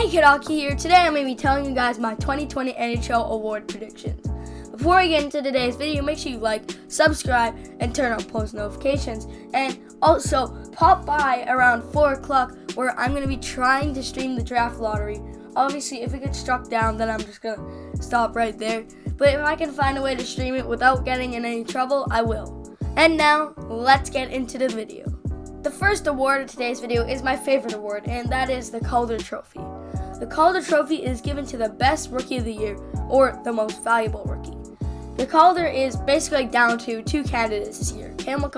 Egghead Hockey here. Today I'm going to be telling you guys my 2020 NHL Award predictions. Before we get into today's video, make sure you like, subscribe, and turn on post notifications. And also, pop by around 4 o'clock where I'm going to be trying to stream the draft lottery. Obviously, if it gets struck down, then I'm just going to stop right there. But if I can find a way to stream it without getting in any trouble, I will. And now, let's get into the video. The first award of today's video is my favorite award, and that is the Calder Trophy. The Calder Trophy is given to the best rookie of the year, or the most valuable rookie. The Calder is basically down to two candidates this year, cale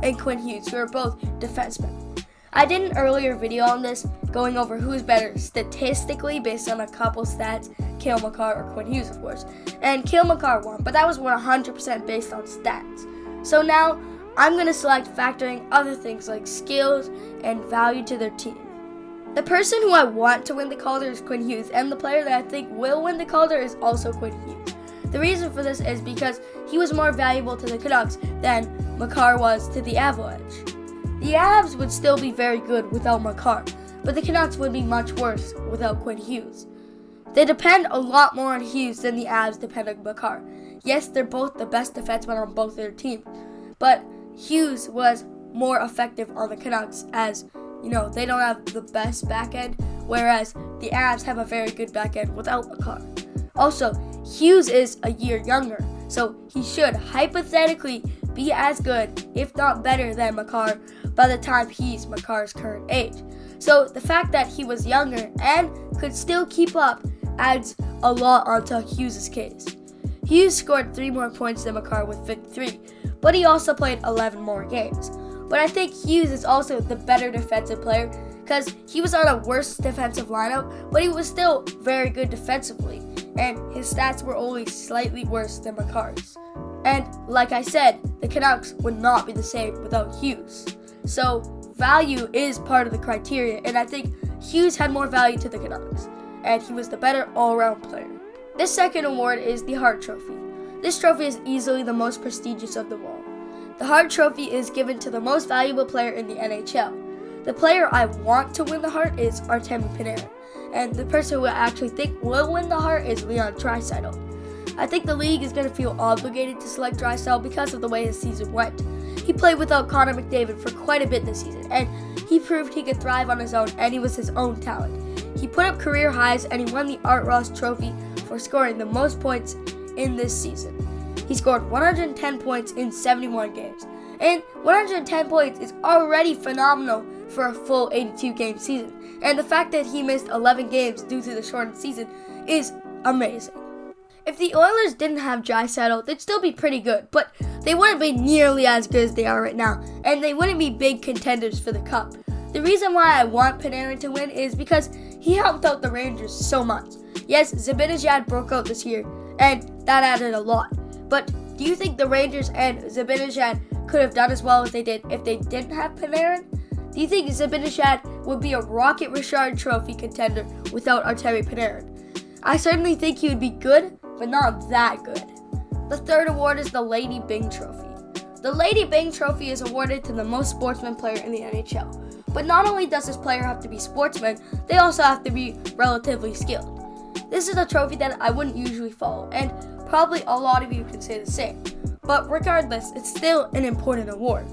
and Quinn Hughes, who are both defensemen. I did an earlier video on this, going over who's better statistically based on a couple stats, cale or Quinn Hughes, of course. And cale won, but that was 100% based on stats. So now, I'm going to select factoring other things like skills and value to their team. The person who I want to win the Calder is Quinn Hughes, and the player that I think will win the Calder is also Quinn Hughes. The reason for this is because he was more valuable to the Canucks than Makar was to the Avalanche. The Avs would still be very good without Makar, but the Canucks would be much worse without Quinn Hughes. They depend a lot more on Hughes than the Avs depend on Makar. Yes, they're both the best defensemen on both their teams, but Hughes was more effective on the Canucks as, they don't have the best back end, whereas the Avs have a very good back end without Makar. Also, Hughes is a year younger, so he should hypothetically be as good, if not better than Makar, by the time he's Makar's current age. So the fact that he was younger and could still keep up adds a lot onto Hughes' case. Hughes scored 3 more points than Makar with 53, but he also played 11 more games. But I think Hughes is also the better defensive player because he was on a worse defensive lineup, but he was still very good defensively, and his stats were only slightly worse than Makar's. And like I said, the Canucks would not be the same without Hughes. So value is part of the criteria, and I think Hughes had more value to the Canucks, and he was the better all-around player. This second award is the Hart Trophy. This trophy is easily the most prestigious of them all. The Hart Trophy is given to the most valuable player in the NHL. The player I want to win the Hart is Artemi Panarin, and the person who I actually think will win the Hart is Leon Draisaitl. I think the league is going to feel obligated to select Draisaitl because of the way his season went. He played without Connor McDavid for quite a bit this season, and he proved he could thrive on his own, and he was his own talent. He put up career highs, and he won the Art Ross Trophy for scoring the most points in this season. He scored 110 points in 71 games, and 110 points is already phenomenal for a full 82-game season, and the fact that he missed 11 games due to the shortened season is amazing. If the Oilers didn't have Draisaitl, they'd still be pretty good, but they wouldn't be nearly as good as they are right now, and they wouldn't be big contenders for the Cup. The reason why I want Panarin to win is because he helped out the Rangers so much. Yes, Zibanejad broke out this year, and that added a lot. But do you think the Rangers and Zibanejad could have done as well as they did if they didn't have Panarin? Do you think Zibanejad would be a Rocket Richard Trophy contender without Artemi Panarin? I certainly think he would be good, but not that good. The third award is the Lady Byng Trophy. The Lady Byng Trophy is awarded to the most sportsman player in the NHL. But not only does this player have to be sportsman, they also have to be relatively skilled. This is a trophy that I wouldn't usually follow, and probably a lot of you can say the same. But regardless, it's still an important award.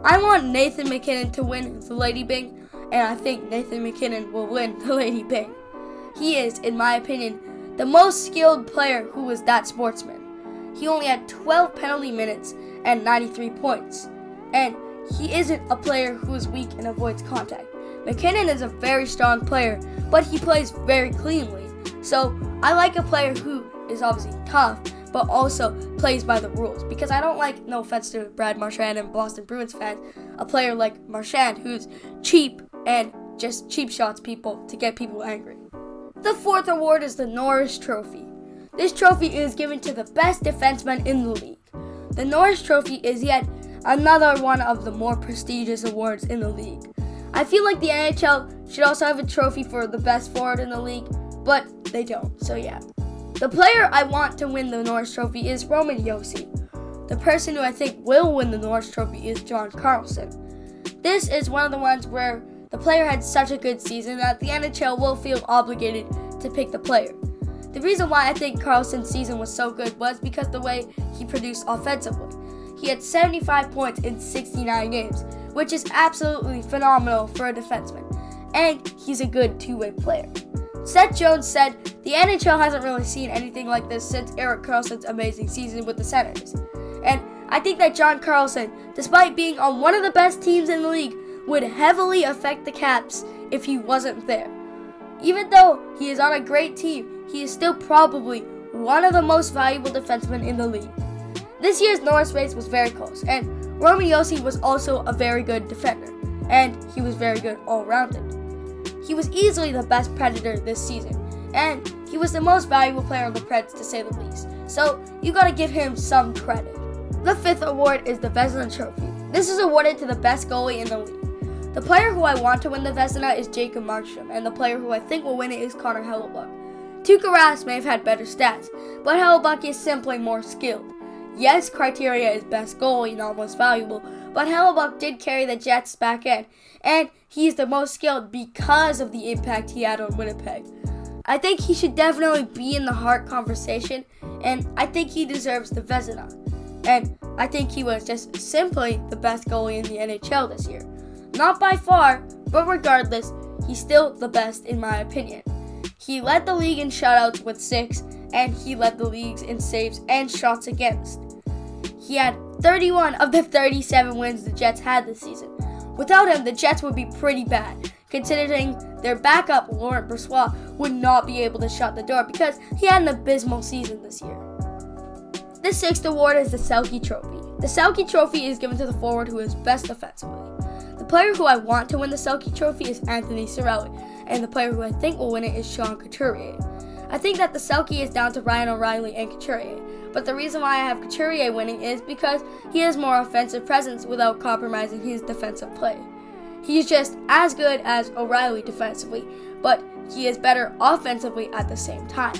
I want Nathan MacKinnon to win the Lady Byng, and I think Nathan MacKinnon will win the Lady Byng. He is, in my opinion, the most skilled player who was that sportsman. He only had 12 penalty minutes and 93 points. And he isn't a player who is weak and avoids contact. MacKinnon is a very strong player, but he plays very cleanly. So I like a player who is obviously tough, but also plays by the rules. Because I don't like, no offense to Brad Marchand and Boston Bruins fans, a player like Marchand who's cheap and just cheap shots people to get people angry. The fourth award is the Norris Trophy. This trophy is given to the best defenseman in the league. The Norris Trophy is yet another one of the more prestigious awards in the league. I feel like the NHL should also have a trophy for the best forward in the league, but they don't, so yeah. The player I want to win the Norris Trophy is Roman Josi. The person who I think will win the Norris Trophy is John Carlson. This is one of the ones where the player had such a good season that the NHL will feel obligated to pick the player. The reason why I think Karlsson's season was so good was because the way he produced offensively. He had 75 points in 69 games, which is absolutely phenomenal for a defenseman, and he's a good two-way player. Seth Jones said, "The NHL hasn't really seen anything like this since Erik Karlsson's amazing season with the Senators." And I think that John Carlson, despite being on one of the best teams in the league, would heavily affect the Caps if he wasn't there. Even though he is on a great team, he is still probably one of the most valuable defensemen in the league. This year's Norris race was very close, and Roman Josi was also a very good defender, and he was very good all-rounded. He was easily the best Predator this season, and he was the most valuable player on the Preds to say the least, so you gotta give him some credit. The fifth award is the Vezina Trophy. This is awarded to the best goalie in the league. The player who I want to win the Vezina is Jacob Markstrom, and the player who I think will win it is Connor Hellebuyck. Tuukka Rask may have had better stats, but Hellebuyck is simply more skilled. Yes, criteria is best goalie, not most valuable, but Hellebuyck did carry the Jets back end, and he is the most skilled because of the impact he had on Winnipeg. I think he should definitely be in the Hart conversation, and I think he deserves the Vezina. And I think he was just simply the best goalie in the NHL this year. Not by far, but regardless, he's still the best in my opinion. He led the league in shutouts with 6, and he led the leagues in saves and shots against. He had 31 of the 37 wins the Jets had this season. Without him, the Jets would be pretty bad, considering their backup, Laurent Brossoit, would not be able to shut the door because he had an abysmal season this year. The sixth award is the Selke Trophy. The Selke Trophy is given to the forward who is best defensively. The player who I want to win the Selke Trophy is Anthony Cirelli, and the player who I think will win it is Sean Couturier. I think that the Selke is down to Ryan O'Reilly and Couturier, but the reason why I have Couturier winning is because he has more offensive presence without compromising his defensive play. He is just as good as O'Reilly defensively, but he is better offensively at the same time.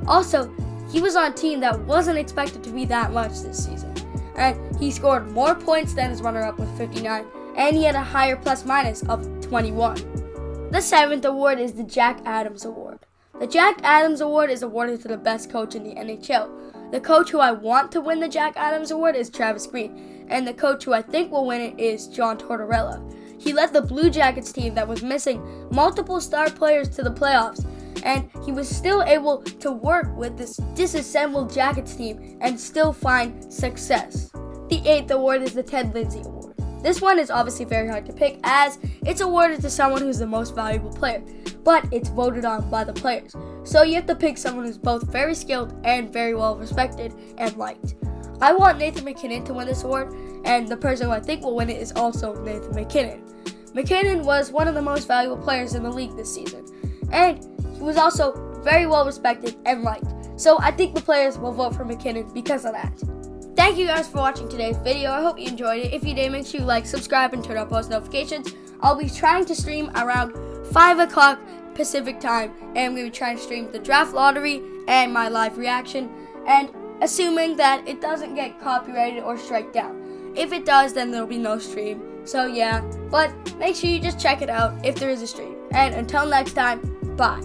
Also, he was on a team that wasn't expected to be that much this season, and he scored more points than his runner-up with 59, and he had a higher plus-minus of 21. The seventh award is the Jack Adams Award. The Jack Adams Award is awarded to the best coach in the NHL. The coach who I want to win the Jack Adams Award is Travis Green, and the coach who I think will win it is John Tortorella. He led the Blue Jackets team that was missing multiple star players to the playoffs, and he was still able to work with this disassembled Jackets team and still find success. The eighth award is the Ted Lindsay Award. This one is obviously very hard to pick as it's awarded to someone who's the most valuable player, but it's voted on by the players. So you have to pick someone who's both very skilled and very well respected and liked. I want Nathan MacKinnon to win this award, and the person who I think will win it is also Nathan MacKinnon. MacKinnon was one of the most valuable players in the league this season, and he was also very well respected and liked. So I think the players will vote for MacKinnon because of that. Thank you guys for watching today's video. I hope you enjoyed it. If you did, make sure you like, subscribe, and turn on post notifications. I'll be trying to stream around 5 o'clock Pacific time, and I'm going to be trying to stream the draft lottery and my live reaction, and assuming that it doesn't get copyrighted or strike down. If it does, then there'll be no stream. So yeah, but make sure you just check it out if there is a stream. And until next time, bye.